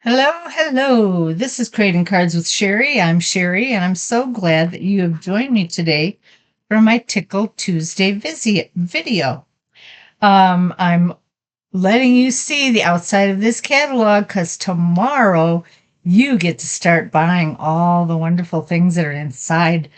Hello, hello. This is Creating Cards with Sherry. I'm Sherry, and I'm so glad that you have joined me today for my Tickled Tuesday video. I'm letting you see the outside of this catalog because tomorrow you get to start buying all the wonderful things that are inside.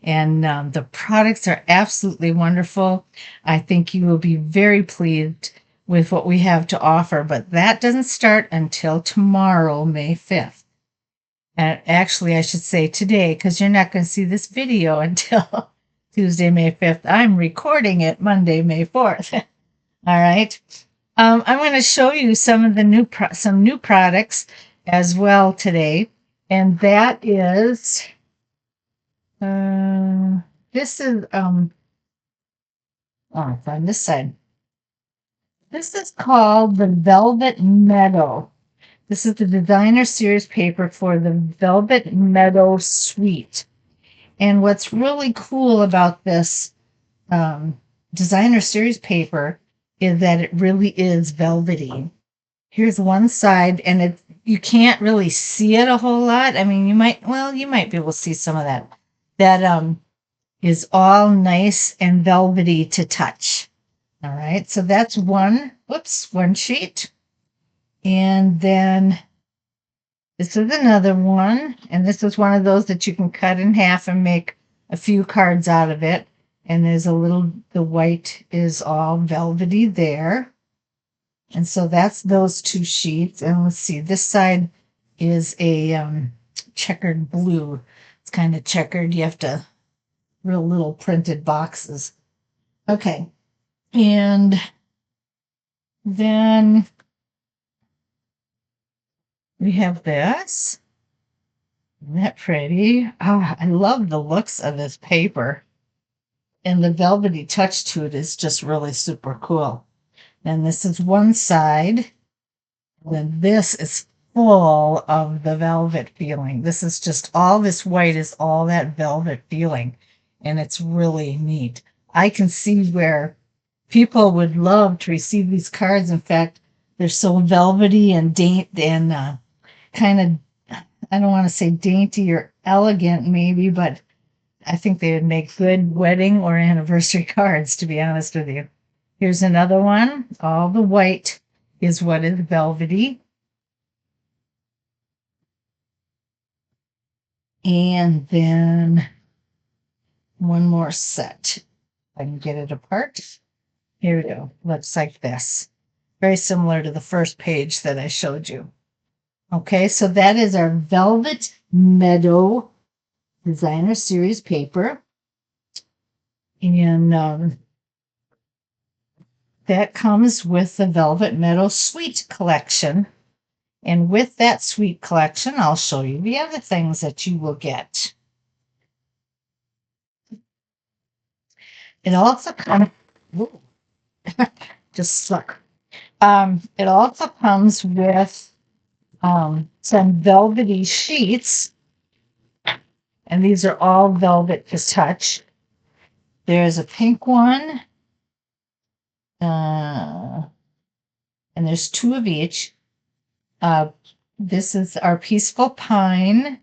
And the products are absolutely wonderful. I think you will be very pleased with what we have to offer, but that doesn't start until tomorrow, May 5th. And actually, I should say today, because you're not going to see this video until Tuesday, May 5th. I'm recording it Monday, May 4th. All right. I'm going to show you some of the some new products as well today, and that is this is it's on this side. This is called the Velvet Meadow. This is the designer series paper for the Velvet Meadow Suite. And what's really cool about this designer series paper is that it really is velvety. Here's one side, and you can't really see it a whole lot. I mean, you might be able to see some of that. That is all nice and velvety to touch. All right, so that's one sheet. And then this is another one, and this is one of those that you can cut in half and make a few cards out of it. And there's the white is all velvety there. And so that's those two sheets. And let's see, this side is a checkered blue. It's kind of checkered. You have to real little printed boxes. Okay. And then we have this. Isn't that pretty? Oh, I love the looks of this paper. And the velvety touch to it is just really super cool. And this is one side. And then this is full of the velvet feeling. This is just all this white is all that velvet feeling. And it's really neat. I can see where people would love to receive these cards. In fact, they're so velvety and kind of, I don't want to say dainty or elegant maybe, but I think they would make good wedding or anniversary cards, to be honest with you. Here's another one. All the white is what is velvety. And then one more set. I can get it apart. Here we go. Looks like this. Very similar to the first page that I showed you. Okay, so that is our Velvet Meadow Designer Series paper. And that comes with the Velvet Meadow Suite collection. And with that Suite collection, I'll show you the other things that you will get. It also comes, just stuck. It also comes with some velvety sheets, and these are all velvet to touch. There's a pink one, and there's two of each. This is our Peaceful Pine,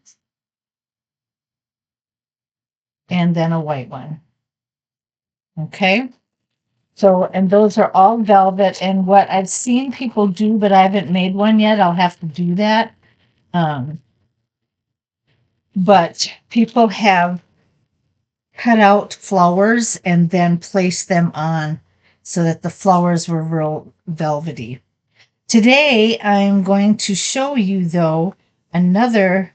and then a white one. Okay, so, and those are all velvet, and what I've seen people do, but I haven't made one yet, I'll have to do that. But people have cut out flowers and then placed them on so that the flowers were real velvety. Today, I'm going to show you, though, another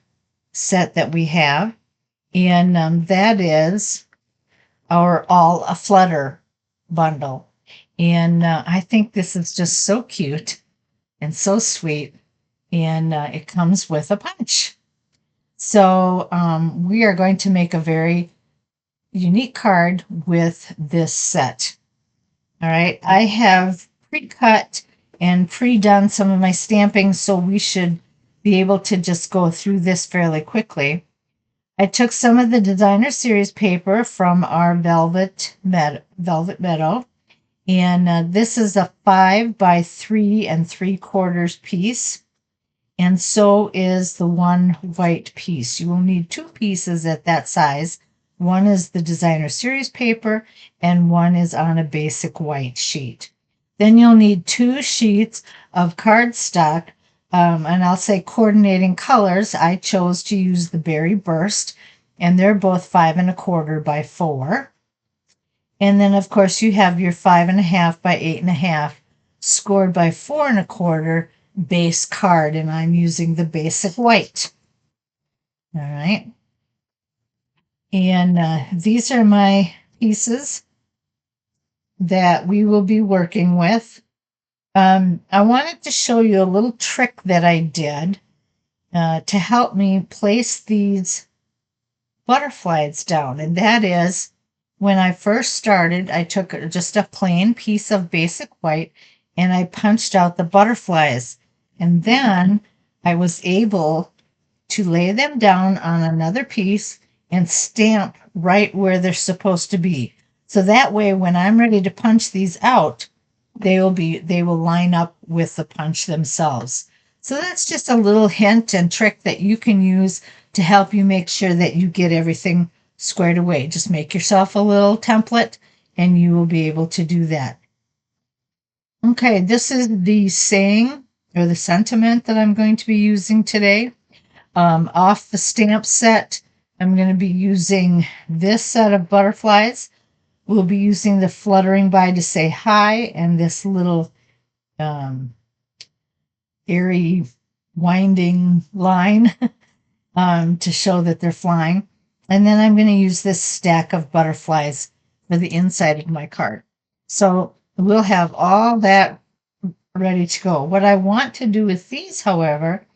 set that we have, and that is our All AFlutter Bundle. And I think this is just so cute and so sweet, and it comes with a punch. So we are going to make a very unique card with this set. All right, I have pre-cut and pre-done some of my stamping, so we should be able to just go through this fairly quickly. I took some of the designer series paper from our Velvet Meadow, and this is a 5 by 3 3/4 piece. and so is the one white piece. You will need two pieces at that size. One is the designer series paper, and one is on a basic white sheet. Then you'll need two sheets of cardstock, and I'll say coordinating colors. I chose to use the Berry Burst, and they're both 5 1/4 by 4. And then, of course, you have your 5 1/2 by 8 1/2 scored by 4 1/4 base card, and I'm using the basic white. All right. And these are my pieces that we will be working with. I wanted to show you a little trick that I did to help me place these butterflies down. And that is, when I first started, I took just a plain piece of basic white and I punched out the butterflies. And then I was able to lay them down on another piece and stamp right where they're supposed to be. So that way, when I'm ready to punch these out, they will line up with the punch themselves. So that's just a little hint and trick that you can use to help you make sure that you get everything squared away. Just make yourself a little template and you will be able to do that. Okay, this is the saying or the sentiment that I'm going to be using today. Off the stamp set, I'm going to be using this set of butterflies. We'll be using the fluttering by to say hi and this little airy winding line to show that they're flying. And then I'm going to use this stack of butterflies for the inside of my card. So we'll have all that ready to go. What I want to do with these, however,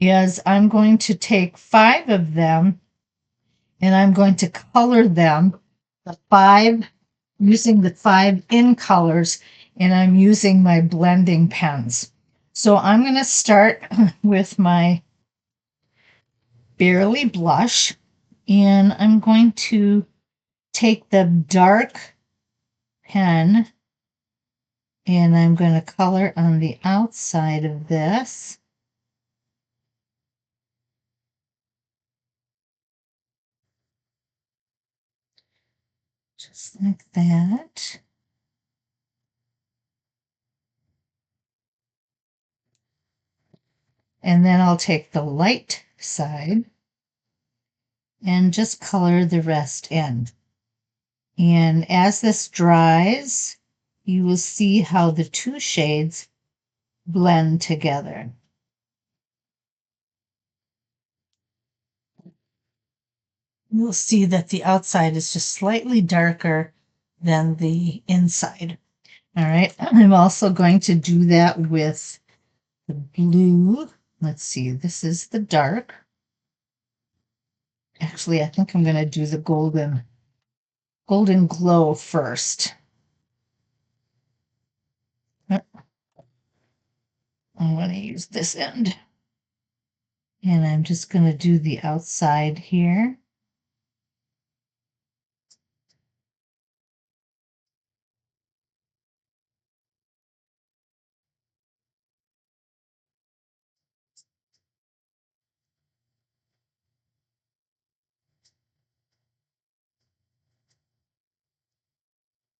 is I'm going to take 5 of them and I'm going to color them the 5 using the 5 in colors, and I'm using my blending pens. So I'm going to start with my Barely Blush, and I'm going to take the dark pen and I'm going to color on the outside of this. Just like that. And then I'll take the light side and just color the rest in. And as this dries, you will see how the two shades blend together. You'll see that the outside is just slightly darker than the inside. All right, I'm also going to do that with the blue. Let's see, this is the dark. Actually, I think I'm going to do the golden glow first. I'm going to use this end. And I'm just going to do the outside here.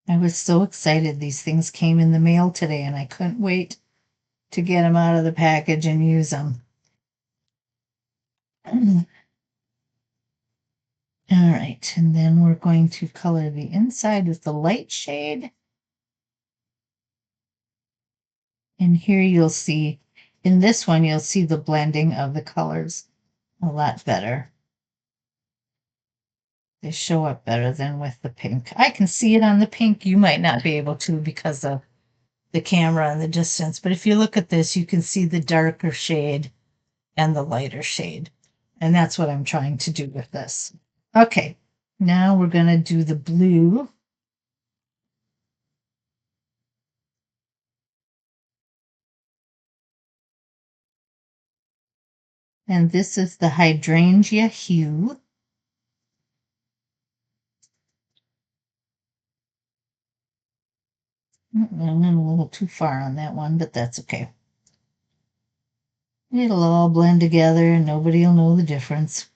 I was so excited these things came in the mail today and I couldn't wait to get them out of the package and use them. All right, and then we're going to color the inside with the light shade. And here you'll see, in this one, you'll see the blending of the colors a lot better. They show up better than with the pink. I can see it on the pink. You might not be able to because of the camera and the distance. But if you look at this, you can see the darker shade and the lighter shade. And that's what I'm trying to do with this. Okay, now we're going to do the blue. And this is the hydrangea hue. I went a little too far on that one, but that's okay. It'll all blend together and nobody will know the difference.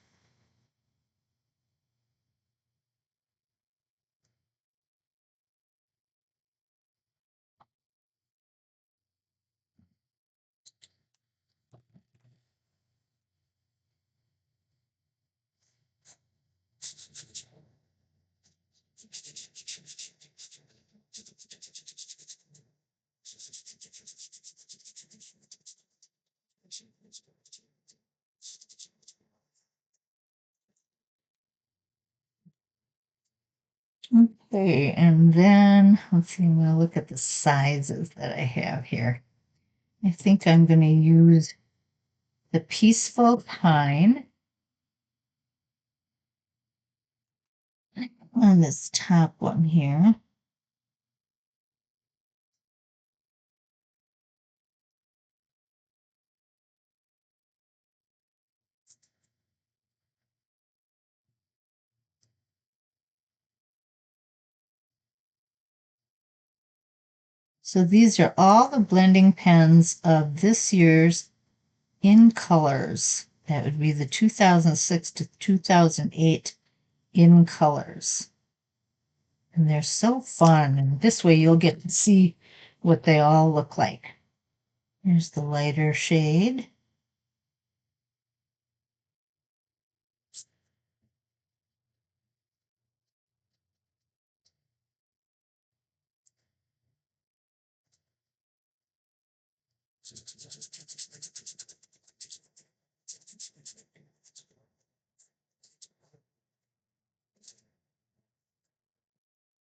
Okay, and then let's see, I'm going to look at the sizes that I have here. I think I'm going to use the Peaceful Pine on this top one here. So these are all the blending pens of this year's In Colors. That would be the 2006 to 2008 In Colors. And they're so fun. And this way you'll get to see what they all look like. Here's the lighter shade.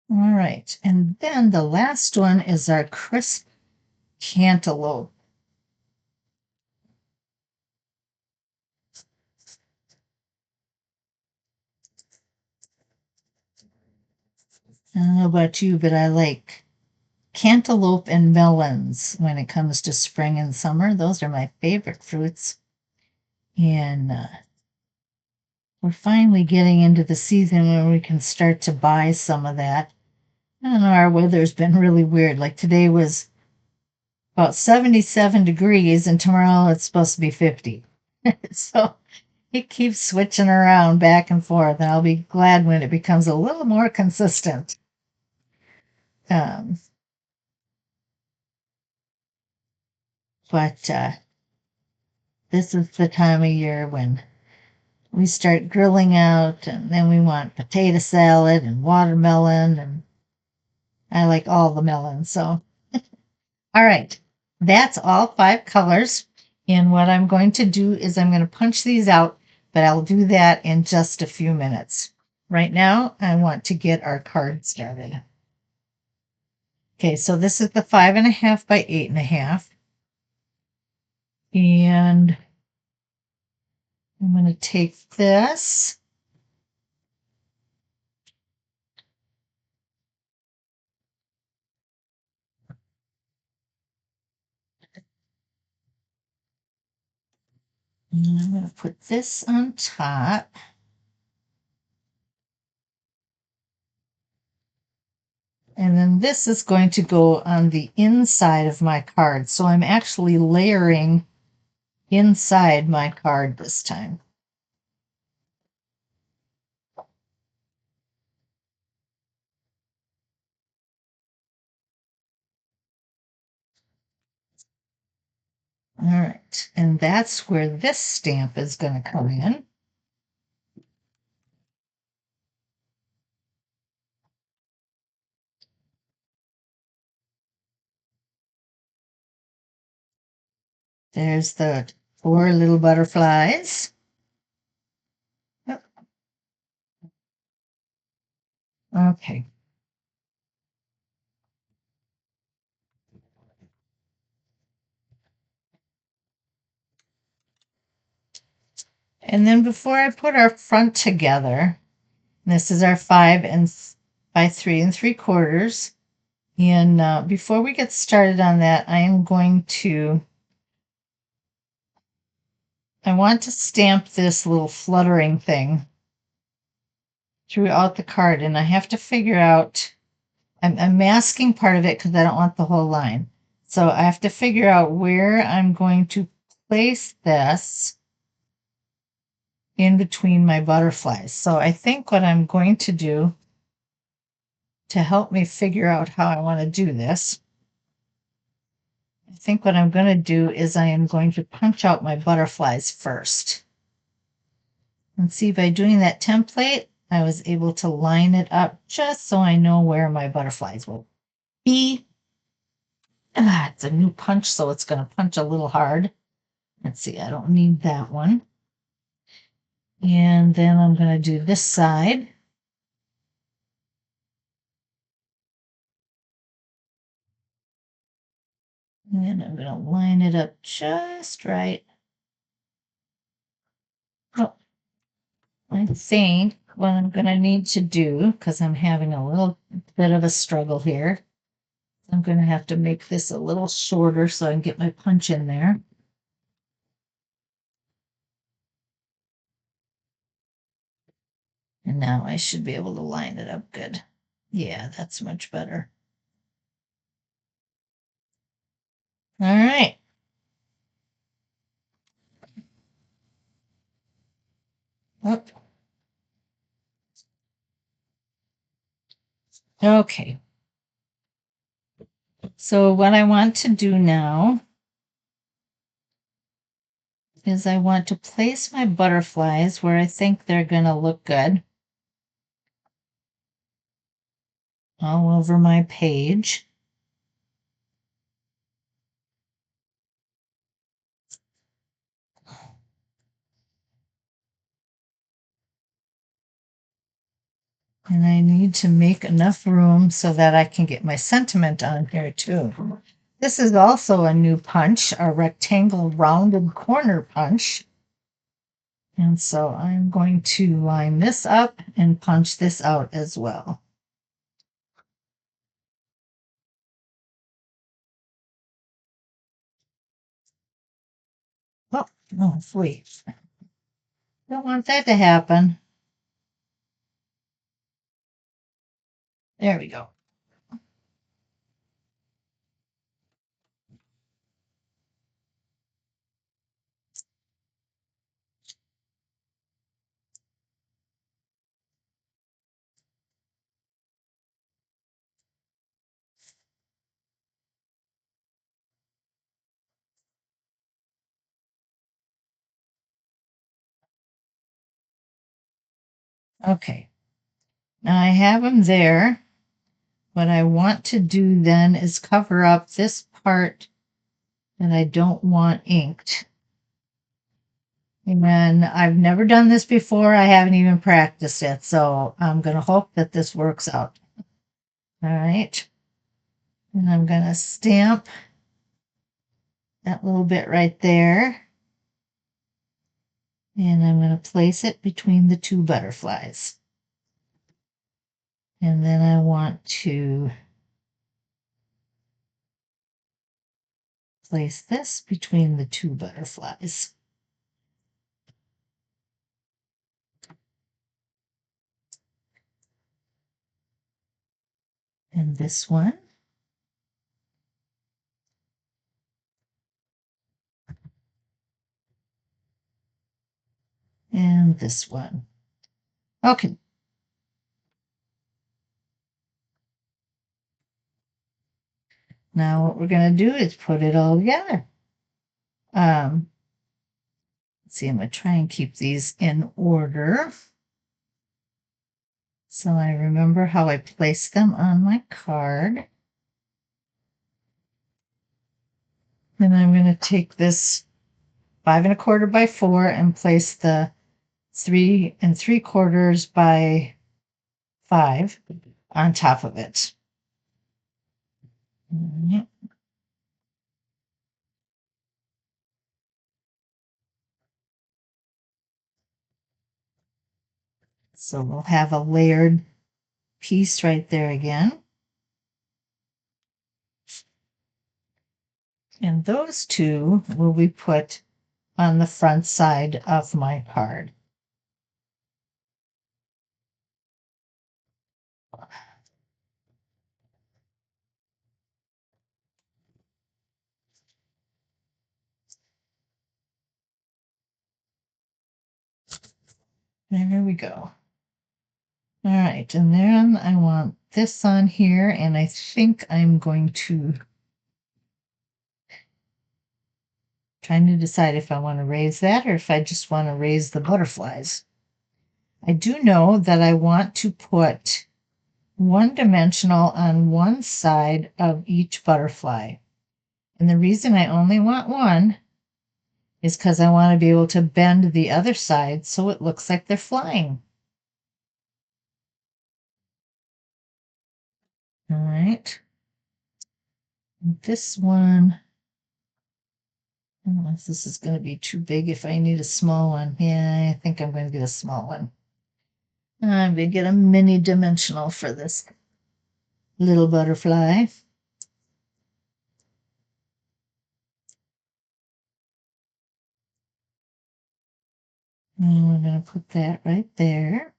All right, and then the last one is our crisp cantaloupe. I don't know about you, but I like cantaloupe and melons when it comes to spring and summer. Those are my favorite fruits. And we're finally getting into the season where we can start to buy some of that. I don't know, our weather's been really weird. Like today was about 77 degrees, and tomorrow it's supposed to be 50. So it keeps switching around back and forth, and I'll be glad when it becomes a little more consistent. Um, but this is the time of year when we start grilling out, and then we want potato salad and watermelon, and I like all the melons. So, all right, that's all 5 colors. And what I'm going to do is I'm going to punch these out, but I'll do that in just a few minutes. Right now, I want to get our card started. Okay, so this is the 5.5 by 8.5. And I'm going to take this. And I'm going to put this on top. And then this is going to go on the inside of my card. So I'm actually layering inside my card this time. All right, and that's where this stamp is going to come in. There's the 4 little butterflies. Yep. Okay. And then before I put our front together, this is our 5 and by 3 3/4. And before we get started on that, I want to stamp this little fluttering thing throughout the card, and I have to figure out, I'm masking part of it because I don't want the whole line. So I have to figure out where I'm going to place this in between my butterflies. So I think what I'm going to do to help me figure out how I want to do this, I think what I'm going to do is I am going to punch out my butterflies first. And see, by doing that template, I was able to line it up just so I know where my butterflies will be. It's a new punch, so it's going to punch a little hard. Let's see, I don't need that one. And then I'm going to do this side. And I'm going to line it up just right. Oh, I think what I'm going to need to do, because I'm having a little bit of a struggle here, I'm going to have to make this a little shorter so I can get my punch in there. And now I should be able to line it up good. Yeah, that's much better. All right. Oh. Okay. So what I want to do now is I want to place my butterflies where I think they're going to look good all over my page. And I need to make enough room so that I can get my sentiment on here too. This is also a new punch, a rectangle rounded corner punch. And so I'm going to line this up and punch this out as well. Oh, no, wait. Don't want that to happen. There we go. Okay. Now I have them there. What I want to do then is cover up this part that I don't want inked. And I've never done this before. I haven't even practiced it. So I'm going to hope that this works out. All right. And I'm going to stamp that little bit right there. And I'm going to place it between the two butterflies. And then I want to place this between the two butterflies. And this one. And this one. Okay. Now what we're going to do is put it all together. Let's see, I'm going to try and keep these in order so I remember how I placed them on my card. Then I'm going to take this 5 1/4 by 4 and place the 3 3/4 by 5 on top of it. So we'll have a layered piece right there again. And those two will be put on the front side of my card. There we go. All right, and then I want this on here, and I think I'm going to trying to decide if I want to raise that or if I just want to raise the butterflies. I do know that I want to put one dimensional on one side of each butterfly. And the reason I only want one is because I want to be able to bend the other side so it looks like they're flying. All right. This one, I don't know if this is going to be too big if I need a small one. Yeah, I think I'm going to get a small one. I'm going to get a mini dimensional for this little butterfly. And we're going to put that right there.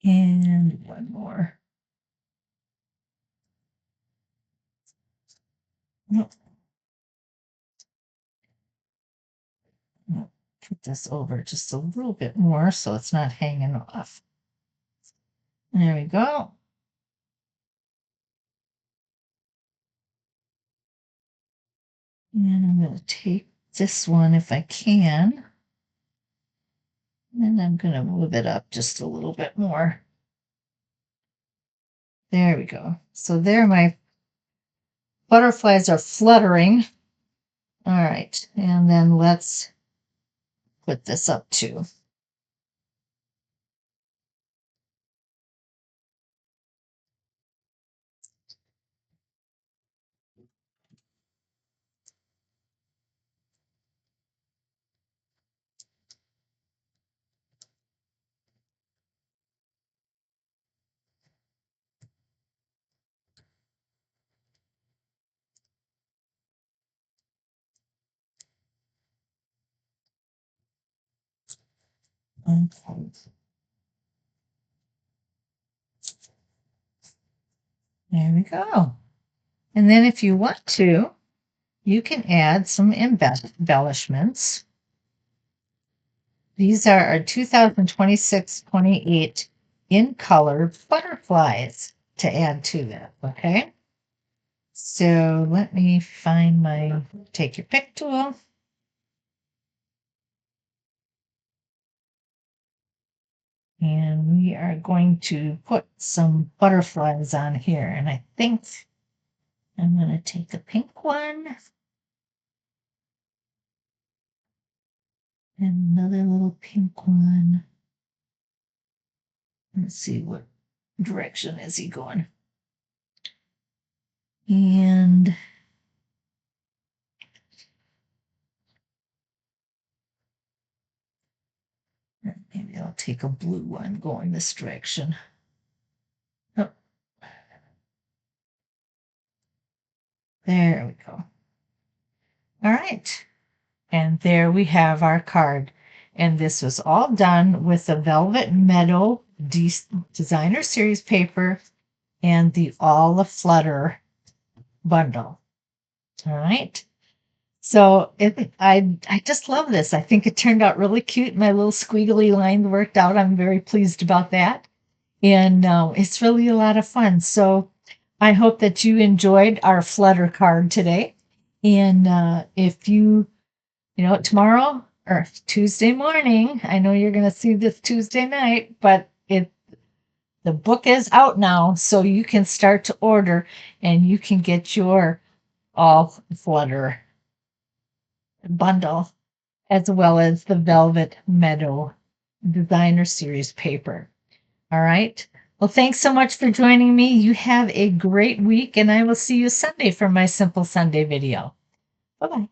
And one more. Nope. Put this over just a little bit more so it's not hanging off. There we go. And I'm going to take this one if I can. And I'm going to move it up just a little bit more. There we go. So there my butterflies are fluttering. All right. And then let's put this up too. Okay. There we go. And then if you want to, you can add some embellishments. These are our 2026-28 in color butterflies to add to that, okay? So let me find my take your pick tool. And we are going to put some butterflies on here. And I think I'm going to take a pink one. And another little pink one. Let's see, what direction is he going? And maybe I'll take a blue one going this direction. Oh, there we go. All right. And there we have our card. And this was all done with the Velvet Meadow Designer Series paper and the All AFlutter Bundle. All right. So I just love this. I think it turned out really cute. My little squiggly lines worked out. I'm very pleased about that. And it's really a lot of fun. So I hope that you enjoyed our Flutter card today. And if you tomorrow or Tuesday morning, I know you're going to see this Tuesday night, but the book is out now, so you can start to order and you can get your All Flutter bundle as well as the Velvet Meadow designer series paper. All right. Well, thanks so much for joining me. You have a great week, and I will see you Sunday for my Simple Sunday video. Bye-bye.